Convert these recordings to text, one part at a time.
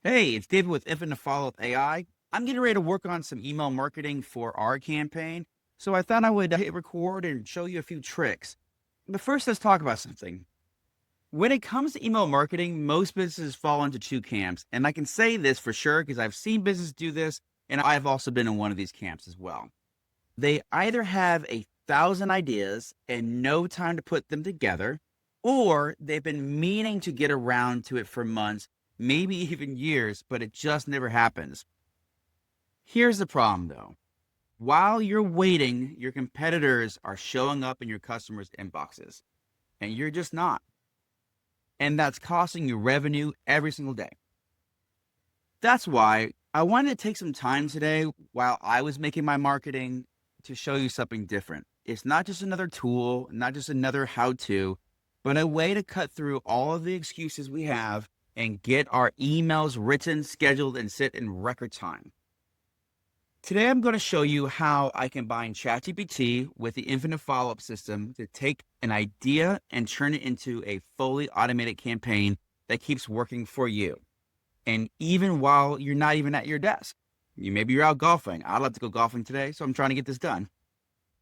Hey, it's David with Infinite Follow-Up AI. I'm getting ready to work on some email marketing for our campaign, so I thought I would hit record and show you a few tricks. But first, let's talk about something. When it comes to email marketing, most businesses fall into two camps, and I can say this for sure because I've seen businesses do this, and I've also been in one of these camps as well. They either have 1,000 ideas and no time to put them together, or they've been meaning to get around to it for months, maybe even years, but it just never happens. Here's the problem though. While you're waiting, your competitors are showing up in your customers' inboxes, and you're just not. And that's costing you revenue every single day. That's why I wanted to take some time today while I was making my marketing to show you something different. It's not just another tool, not just another how to, but a way to cut through all of the excuses we have and get our emails written, scheduled, and sent in record time. Today, I'm going to show you how I combine ChatGPT with the Infinite Follow-Up system to take an idea and turn it into a fully automated campaign that keeps working for you. And even while you're not even at your desk, maybe you're out golfing. I'd love to go golfing today, so I'm trying to get this done.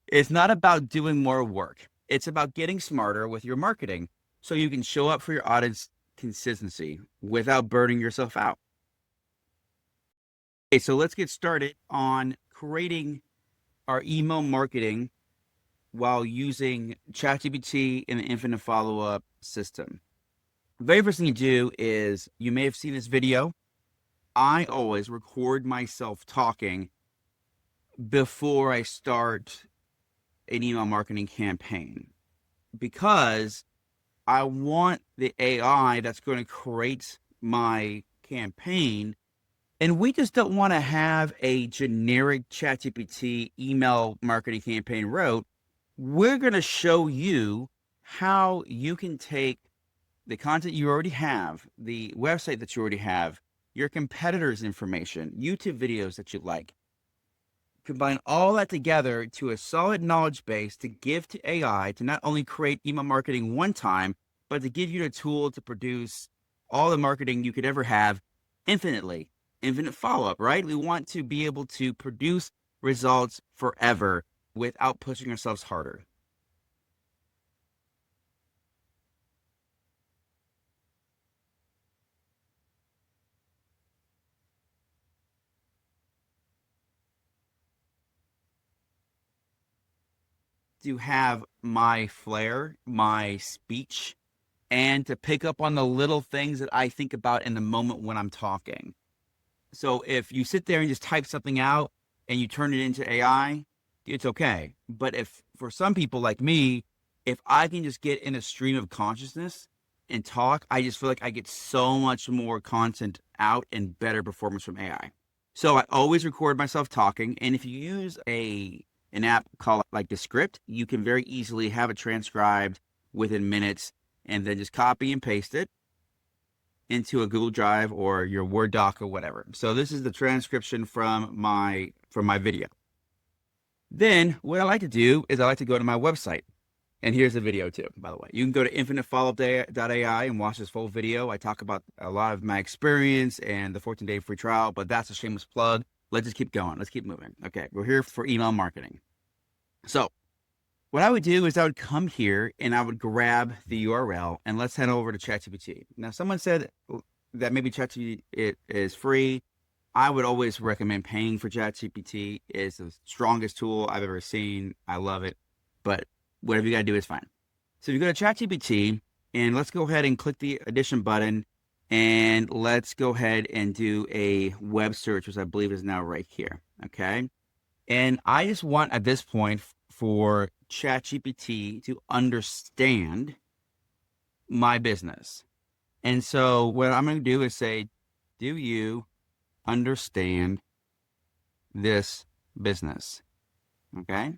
It's not about doing more work. It's about getting smarter with your marketing so you can show up for your audience consistency without burning yourself out. Okay, so let's get started on creating our email marketing while using ChatGPT and the Infinite Follow-Up system. The very first thing you do is, you may have seen this video. I always record myself talking before I start an email marketing campaign because I want the AI that's going to create my campaign. And we just don't want to have a generic ChatGPT email marketing campaign wrote. We're going to show you how you can take the content you already have, the website that you already have, your competitors' information, YouTube videos that you like, combine all that together to a solid knowledge base to give to AI to not only create email marketing one time, but to give you the tool to produce all the marketing you could ever have infinitely. Infinite follow-up, right? We want to be able to produce results forever without pushing ourselves harder. To have my flair, my speech, and to pick up on the little things that I think about in the moment when I'm talking. So if you sit there and just type something out and you turn it into AI, it's okay. But if for some people like me, if I can just get in a stream of consciousness and talk, I just feel like I get so much more content out and better performance from AI. So I always record myself talking. And if you use an app called like Descript, you can very easily have it transcribed within minutes and then just copy and paste it into a Google Drive or your Word doc or whatever. So this is the transcription from my video. Then what I like to do is I like to go to my website. And here's the video too, by the way. You can go to infinitefollowup.ai and watch this full video. I talk about a lot of my experience and the 14-day free trial, but that's a shameless plug. Let's just keep going. Let's keep moving. Okay, we're here for email marketing. So what I would do is I would come here and I would grab the URL and let's head over to ChatGPT. Now, someone said that maybe ChatGPT is free. I would always recommend paying for ChatGPT. It's the strongest tool I've ever seen. I love it, but whatever you got to do is fine. So you go to ChatGPT and let's go ahead and click the addition button and let's go ahead and do a web search, which I believe is now right here. Okay. And I just want at this point for ChatGPT to understand my business. And so what I'm going to do is say, do you understand this business? Okay.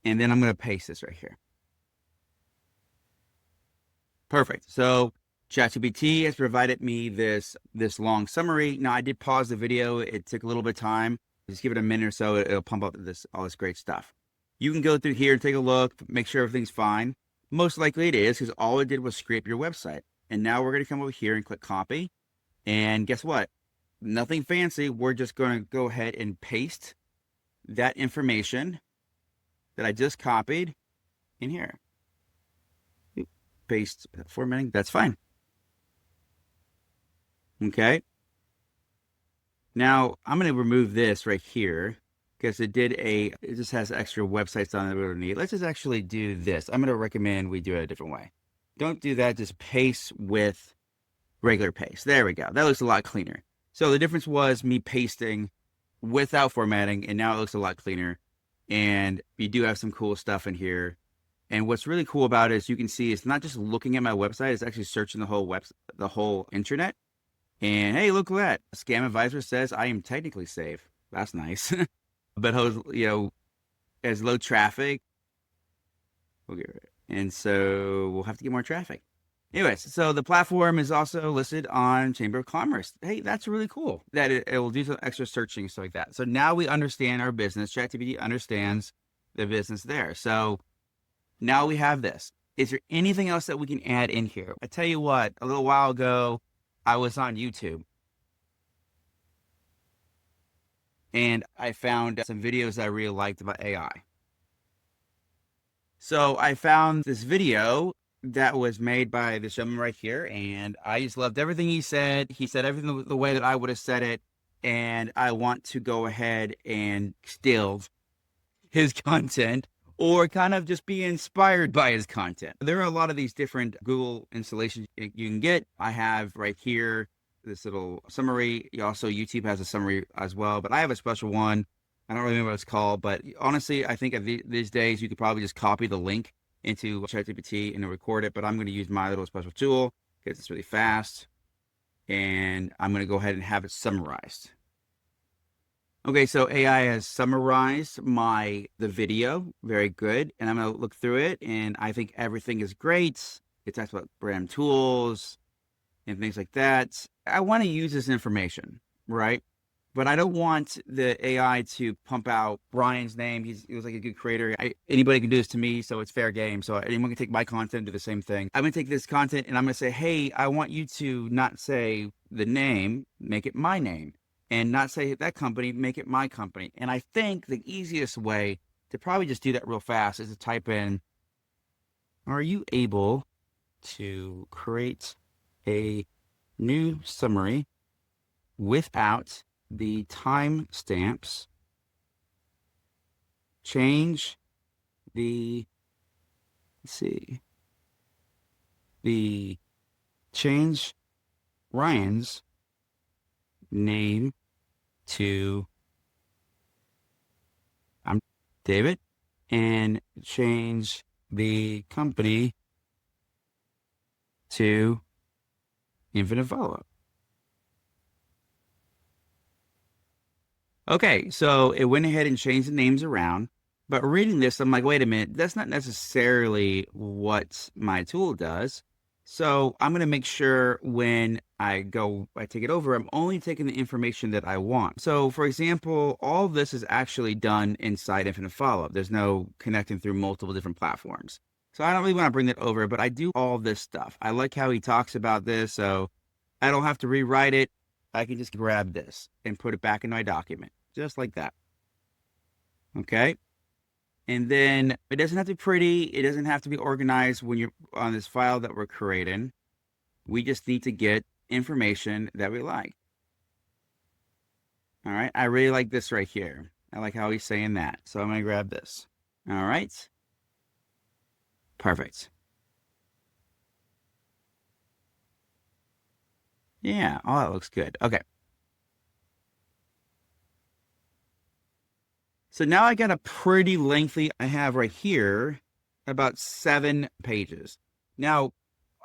And then I'm going to paste this right here. Perfect. So ChatGPT has provided me this long summary. Now I did pause the video. It took a little bit of time. Just give it a minute or so. It'll pump up all this great stuff. You can go through here and take a look, make sure everything's fine. Most likely it is, because all it did was scrape your website. And now we're going to come over here and click copy. And guess what? Nothing fancy. We're just going to go ahead and paste that information that I just copied in here. Paste formatting. That's fine. Okay. Now I'm going to remove this right here because it just has extra websites on it we don't need. Let's just actually do this. I'm going to recommend we do it a different way. Don't do that. Just paste with regular paste. There we go. That looks a lot cleaner. So the difference was me pasting without formatting, and now it looks a lot cleaner. And you do have some cool stuff in here. And what's really cool about it is you can see it's not just looking at my website, it's actually searching the whole internet. And hey, look at that. Scam Advisor says I am technically safe. That's nice. But as low traffic, we'll get rid. And so we'll have to get more traffic. Anyways, so the platform is also listed on Chamber of Commerce. Hey, that's really cool that it will do some extra searching, stuff like that. So now we understand our business. ChatGPT understands the business there. So now we have this. Is there anything else that we can add in here? I tell you what, a little while ago, I was on YouTube and I found some videos that I really liked about AI. So I found this video that was made by this gentleman right here, and I just loved everything he said. He said everything the way that I would have said it, and I want to go ahead and steal his content or kind of just be inspired by his content. There are a lot of these different Google installations you can get. I have right here this little summary. Also, YouTube has a summary as well, but I have a special one. I don't really remember what it's called, but honestly, I think these days you could probably just copy the link into ChatGPT and record it, but I'm going to use my little special tool because it's really fast, and I'm going to go ahead and have it summarized. Okay, so AI has summarized the video. Very good. And I'm going to look through it, and I think everything is great. It talks about brand tools and things like that. I want to use this information, right? But I don't want the AI to pump out Brian's name. He was like a good creator. Anybody can do this to me, so it's fair game. So anyone can take my content and do the same thing. I'm going to take this content and I'm going to say, hey, I want you to not say the name, make it my name. And not say that company, make it my company. And I think the easiest way to probably just do that real fast is to type in, are you able to create a new summary without the time stamps, change change Ryan's name to I'm David, and change the company to Infinite Follow-Up. Okay, so it went ahead and changed the names around, but reading this, I'm like, wait a minute, that's not necessarily what my tool does. So I'm going to make sure when I take it over, I'm only taking the information that I want. So for example, all this is actually done inside Infinite Follow-Up. There's no connecting through multiple different platforms. So I don't really want to bring that over, but I do all this stuff. I like how he talks about this, so I don't have to rewrite it. I can just grab this and put it back in my document, just like that. Okay. And then it doesn't have to be pretty. It doesn't have to be organized when you're on this file that we're creating. We just need to get information that we like. All right. I really like this right here. I like how he's saying that. So I'm going to grab this. All right. Perfect. Yeah. Oh, that looks good. Okay. So now I got a pretty lengthy, I have right here about 7 pages. Now,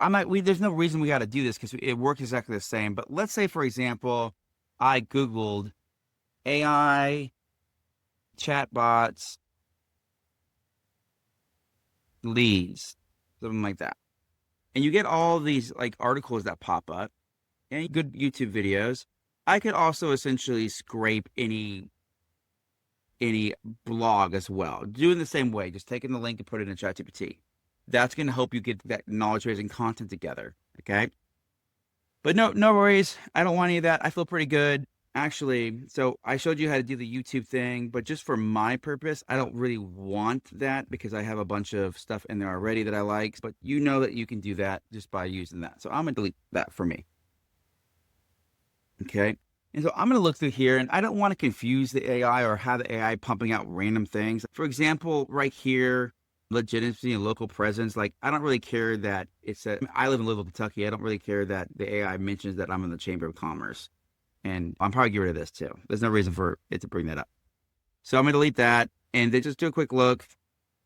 there's no reason we got to do this because it works exactly the same. But let's say, for example, I Googled AI chatbots leads, something like that. And you get all these like articles that pop up and good YouTube videos. I could also essentially scrape any blog as well, doing the same way, just taking the link and put it in ChatGPT. That's going to help you get that knowledge raising content together. Okay. But no worries. I don't want any of that. I feel pretty good. Actually, so I showed you how to do the YouTube thing, but just for my purpose, I don't really want that because I have a bunch of stuff in there already that I like. But you know that you can do that just by using that. So I'm going to delete that for me. Okay. And so I'm going to look through here, and I don't want to confuse the AI or have the AI pumping out random things. For example, right here, legitimacy and local presence. Like, I don't really care that I live in Louisville, Kentucky. I don't really care that the AI mentions that I'm in the Chamber of Commerce. And I'm probably get rid of this too. There's no reason for it to bring that up. So I'm going to delete that and then just do a quick look.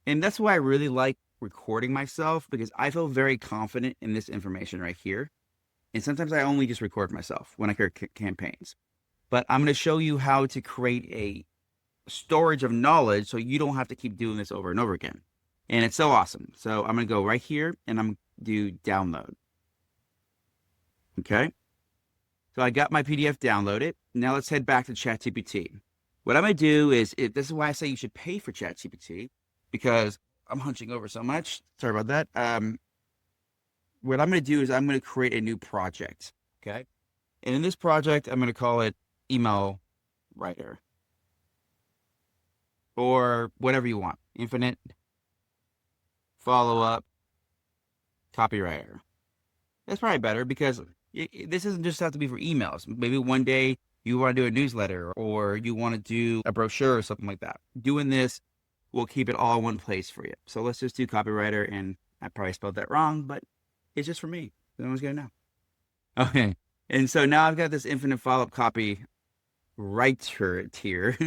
And that's why I really like recording myself, because I feel very confident in this information right here. And sometimes I only just record myself when I create campaigns. But I'm going to show you how to create a storage of knowledge so you don't have to keep doing this over and over again. And it's so awesome. So I'm going to go right here and I'm going to do download. Okay. So I got my PDF downloaded. Now let's head back to ChatGPT. What I'm going to do is, this is why I say you should pay for ChatGPT, because I'm hunching over so much. Sorry about that. What I'm going to do is I'm going to create a new project. Okay. And in this project, I'm going to call it email writer or whatever you want. Infinite follow-up copywriter. That's probably better because this doesn't just have to be for emails. Maybe one day you want to do a newsletter or you want to do a brochure or something like that. Doing this will keep it all in one place for you. So let's just do copywriter, and I probably spelled that wrong, but it's just for me. No one's going to know. Okay. And so now I've got this infinite follow-up copy writer here.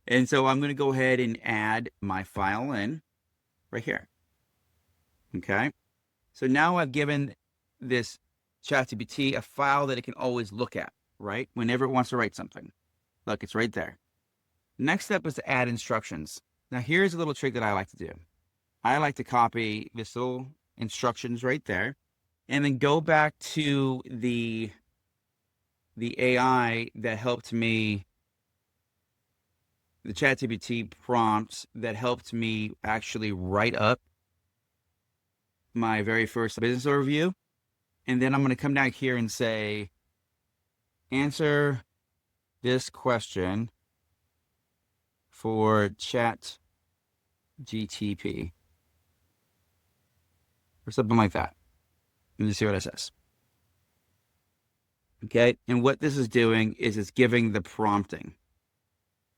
And so I'm going to go ahead and add my file in right here. Okay. So now I've given this ChatGPT a file that it can always look at, right? Whenever it wants to write something. Look, it's right there. Next step is to add instructions. Now here's a little trick that I like to do. I like to copy this little instructions right there and then go back to the AI that helped me, the ChatGPT prompts that helped me actually write up my very first business overview. And then I'm going to come down here and say, answer this question for ChatGPT or something like that. And just see what it says. Okay. And what this is doing is it's giving the prompting,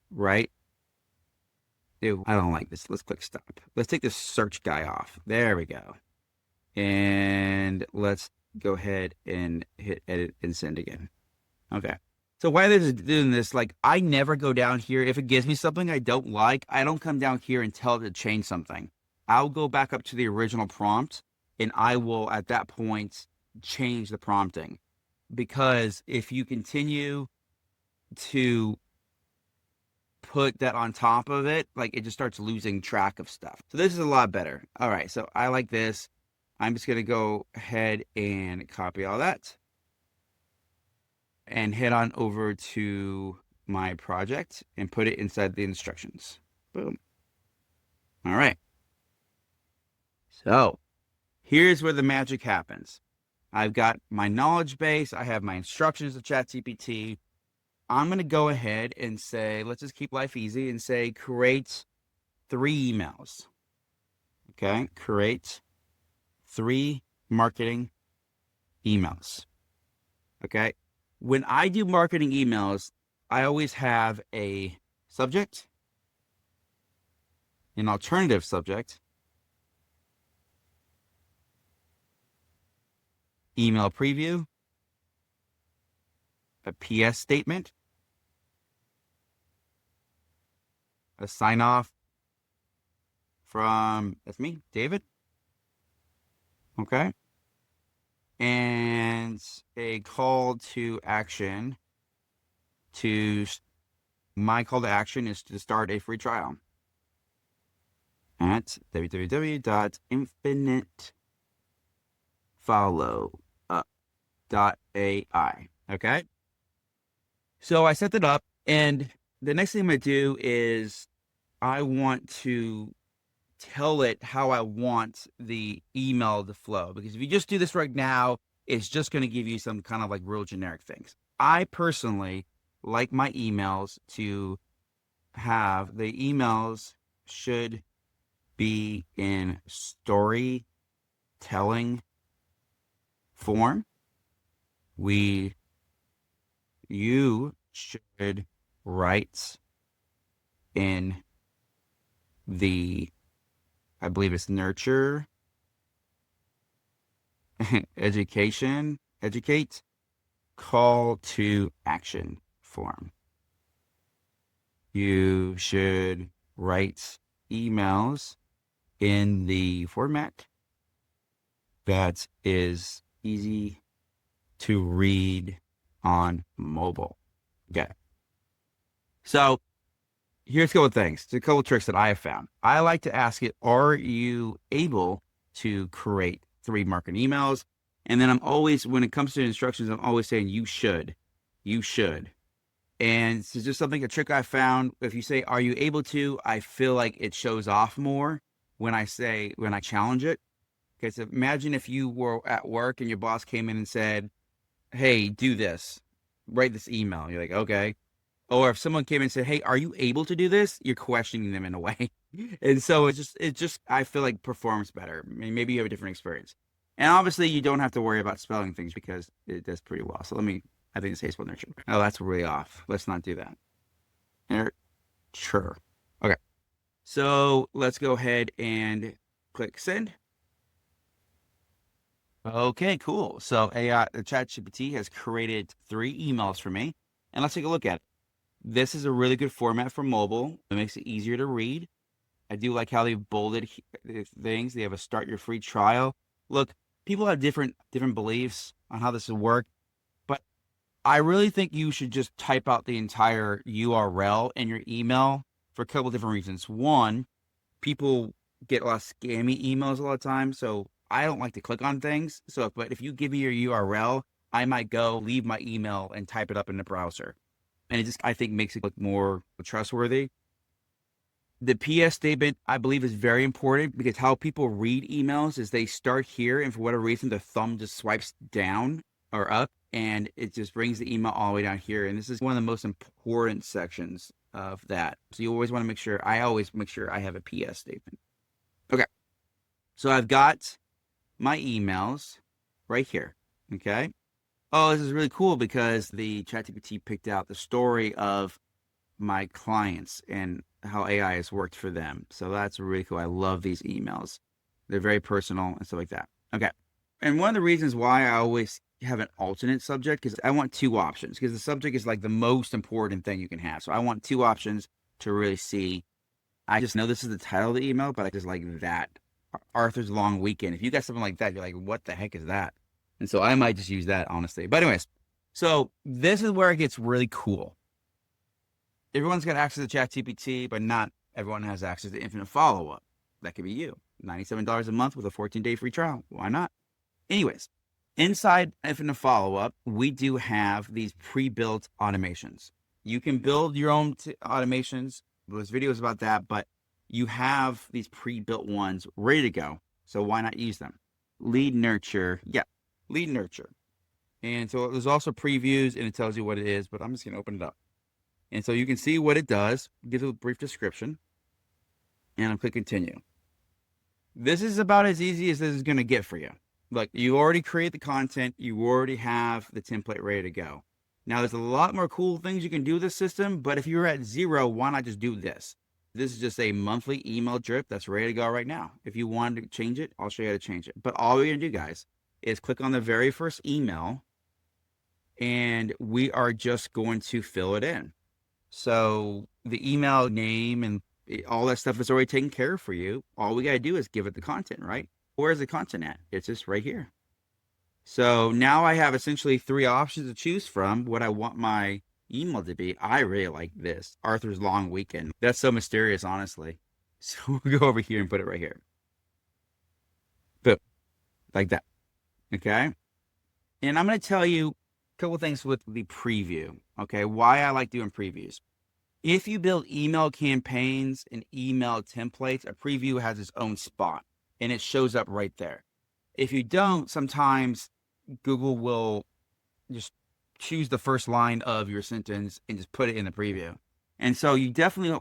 right? Ew, I don't like this. Let's click stop. Let's take this search guy off. There we go. And let's go ahead and hit edit and send again. Okay. So why this is doing this, like, I never go down here. If it gives me something I don't like, I don't come down here and tell it to change something. I'll go back up to the original prompt and I will, at that point, change the prompting. Because if you continue to put that on top of it, like, it just starts losing track of stuff. So this is a lot better. All right. So I like this. I'm just going to go ahead and copy all that and head on over to my project and put it inside the instructions. Boom. All right. So here's where the magic happens. I've got my knowledge base. I have my instructions of ChatGPT. I'm going to go ahead and say, let's just keep life easy and say, create 3 emails. Okay. Create 3 marketing emails. Okay. When I do marketing emails, I always have a subject, an alternative subject, email preview, a PS statement, a sign off from, that's me, David. Okay. And a call to action my call to action is to start a free trial at www.infinitefollow.ai. Okay. So I set that up, and the next thing I'm going to do is I want to tell it how I want the email to flow. Because if you just do this right now, it's just going to give you some kind of like real generic things. I personally like my emails to have the emails should be in storytelling form. You should write in I believe it's nurture, educate, call to action form. You should write emails in the format that is easy to read on mobile. Okay. So here's a couple of things. There's a couple of tricks that I have found. I like to ask it, are you able to create 3 marketing emails? And then I'm always, when it comes to instructions, I'm always saying you should. You should. And it's just a trick I found. If you say, are you able to, I feel like it shows off more when I challenge it. Okay, so imagine if you were at work and your boss came in and said, hey, do this, write this email. You're like, okay. Or if someone came in and said, hey, are you able to do this? You're questioning them in a way. And so it just, I feel like performs better. I mean, maybe you have a different experience. And obviously you don't have to worry about spelling things because it does pretty well. So I think it's Haseful Nurture. Oh, that's really off. Let's not do that. Nurture. Okay. So let's go ahead and click send. Okay, cool. So ChatGPT has created 3 emails for me, and let's take a look at it. This is a really good format for mobile. It makes it easier to read. I do like how they've bolded things. They have a start your free trial. Look, people have different beliefs on how this will work, but I really think you should just type out the entire URL in your email for a couple different reasons. One, people get a lot of scammy emails a lot of times, so I don't like to click on things. But if you give me your URL, I might go leave my email and type it up in the browser. And it just, I think, makes it look more trustworthy. The PS statement, I believe, is very important because how people read emails is they start here, and for whatever reason, the thumb just swipes down or up, and it just brings the email all the way down here. And this is one of the most important sections of that. So you always want to make sure, I always make sure I have a PS statement. Okay. So I've got my emails right here. Okay. Oh, this is really cool because the ChatGPT picked out the story of my clients and how AI has worked for them. So that's really cool. I love these emails. They're very personal and stuff like that. Okay. And one of the reasons why I always have an alternate subject is I want 2 options because the subject is like the most important thing you can have. So I want 2 options to really see. I just know this is the title of the email, but I just like that. Arthur's Long Weekend. If you got something like that, you're like, what the heck is that? And so I might just use that, honestly. But anyways, so this is where it gets really cool. Everyone's got access to ChatGPT, but not everyone has access to Infinite Follow-Up. That could be you. $97 a month with a 14-day free trial. Why not? Anyways, inside Infinite Follow-Up, we do have these pre-built automations. You can build your own automations. There's videos about that, but you have these pre-built ones ready to go. So why not use them? Lead nurture. Yeah, lead nurture. And so there's also previews and it tells you what it is, but I'm just going to open it up. And so you can see what it does, gives a brief description, and I'll click continue. This is about as easy as this is going to get for you. Look, you already create the content, you already have the template ready to go. Now, there's a lot more cool things you can do with this system, but if you're at 0, why not just do this? This is just a monthly email drip that's ready to go right now. If you want to change it, I'll show you how to change it. But all we're going to do, guys, is click on the very first email, and we are just going to fill it in. So the email name and all that stuff is already taken care of for you. All we got to do is give it the content, right? Where's the content at? It's just right here. So now I have essentially 3 options to choose from what I want my email to be. I really like this. Arthur's Long Weekend. That's so mysterious, honestly. So we'll go over here and put it right here. Boom. Like that. Okay. And I'm going to tell you a couple things with the preview. Okay. Why I like doing previews. If you build email campaigns and email templates, a preview has its own spot and it shows up right there. If you don't, sometimes Google will just choose the first line of your sentence and just put it in the preview. And so you definitely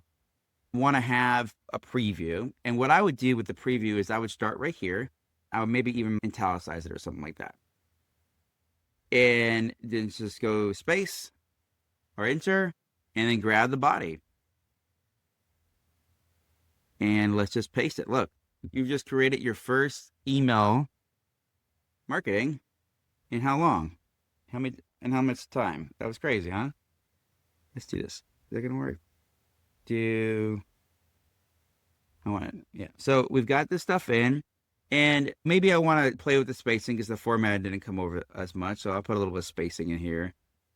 want to have a preview. And what I would do with the preview is I would start right here. I would maybe even italicize it or something like that. And then just go space or enter and then grab the body. And let's just paste it. Look, you've just created your first email marketing in how long? How much time? That was crazy, huh? Let's do this. Is that gonna work? Yeah. So we've got this stuff in, and maybe I want to play with the spacing because the format didn't come over as much. So I'll put a little bit of spacing in here.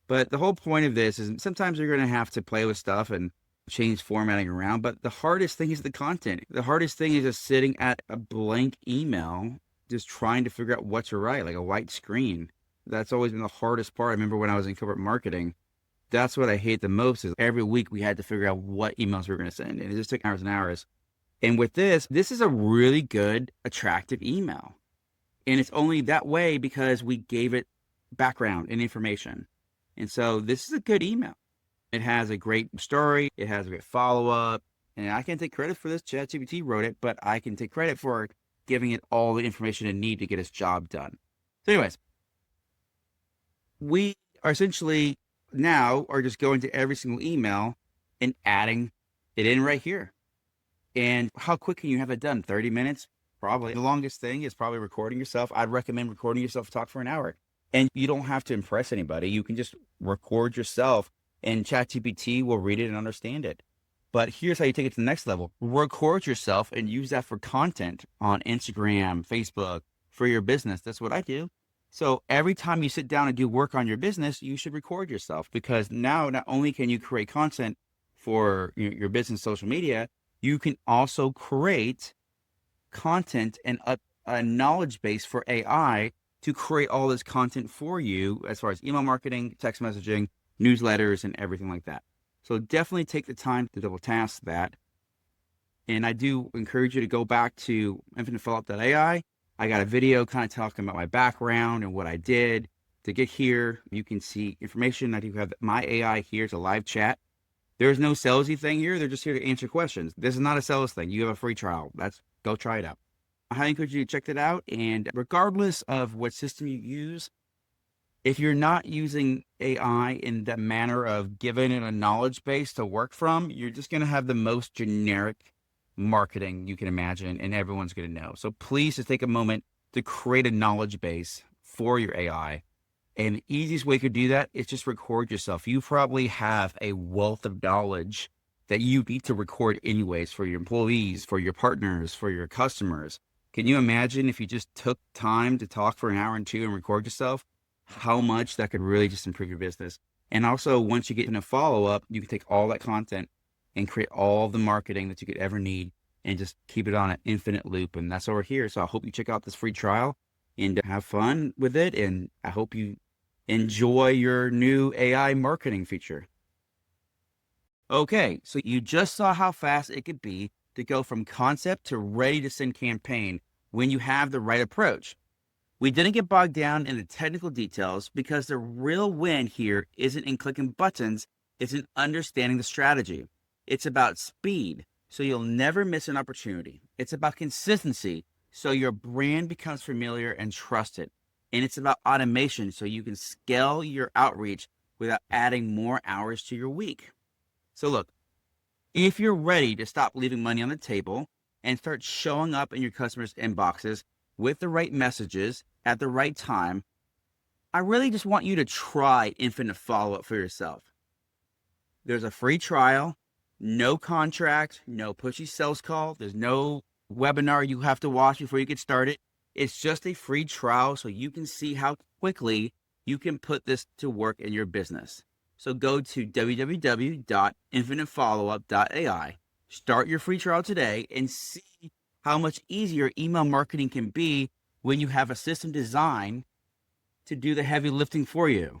But the whole point of this is sometimes you're going to have to play with stuff and change formatting around. But the hardest thing is the content. The hardest thing is just sitting at a blank email, just trying to figure out what to write, like a white screen. That's always been the hardest part. I remember when I was in corporate marketing, that's what I hate the most is every week we had to figure out what emails we were going to send. And it just took hours and hours. And with this is a really good, attractive email. And it's only that way because we gave it background and information. And so this is a good email. It has a great story. It has a great follow-up. And I can't take credit for this. ChatGPT wrote it, but I can take credit for giving it all the information it needs to get its job done. So anyways, we are essentially now are just going to every single email and adding it in right here. And how quick can you have it done? 30 minutes? Probably. The longest thing is probably recording yourself. I'd recommend recording yourself talk for an hour. And you don't have to impress anybody. You can just record yourself and ChatGPT will read it and understand it. But here's how you take it to the next level. Record yourself and use that for content on Instagram, Facebook, for your business. That's what I do. So every time you sit down and do work on your business, you should record yourself because now not only can you create content for your business social media, you can also create content and a knowledge base for AI to create all this content for you as far as email marketing, text messaging, newsletters, and everything like that. So definitely take the time to double task that. And I do encourage you to go back to infinitefollow-up.ai. I got a video kind of talking about my background and what I did to get here. You can see information. I do have my AI here. It's a live chat. There's no salesy thing here. They're just here to answer questions. This is not a sales thing. You have a free trial. Go try it out. I highly encourage you to check it out. And regardless of what system you use, if you're not using AI in the manner of giving it a knowledge base to work from, you're just going to have the most generic marketing you can imagine, and everyone's going to know. So please just take a moment to create a knowledge base for your AI. And the easiest way to do that is just record yourself. You probably have a wealth of knowledge that you need to record anyways for your employees, for your partners, for your customers. Can you imagine if you just took time to talk for an hour and two and record yourself, how much that could really just improve your business? And also, once you get in a follow-up, you can take all that content and create all the marketing that you could ever need and just keep it on an infinite loop. And that's over here. So I hope you check out this free trial and have fun with it. And I hope you enjoy your new AI marketing feature. Okay, so you just saw how fast it could be to go from concept to ready to send campaign when you have the right approach. We didn't get bogged down in the technical details because the real win here isn't in clicking buttons, it's in understanding the strategy. It's about speed, so you'll never miss an opportunity. It's about consistency, so your brand becomes familiar and trusted. And it's about automation, so you can scale your outreach without adding more hours to your week. So look, if you're ready to stop leaving money on the table and start showing up in your customers' inboxes with the right messages at the right time, I really just want you to try Infinite Follow-Up for yourself. There's a free trial, no contract, no pushy sales call. There's no webinar you have to watch before you get started. It's just a free trial so you can see how quickly you can put this to work in your business. So go to www.infinitefollowup.ai, start your free trial today, and see how much easier email marketing can be when you have a system designed to do the heavy lifting for you.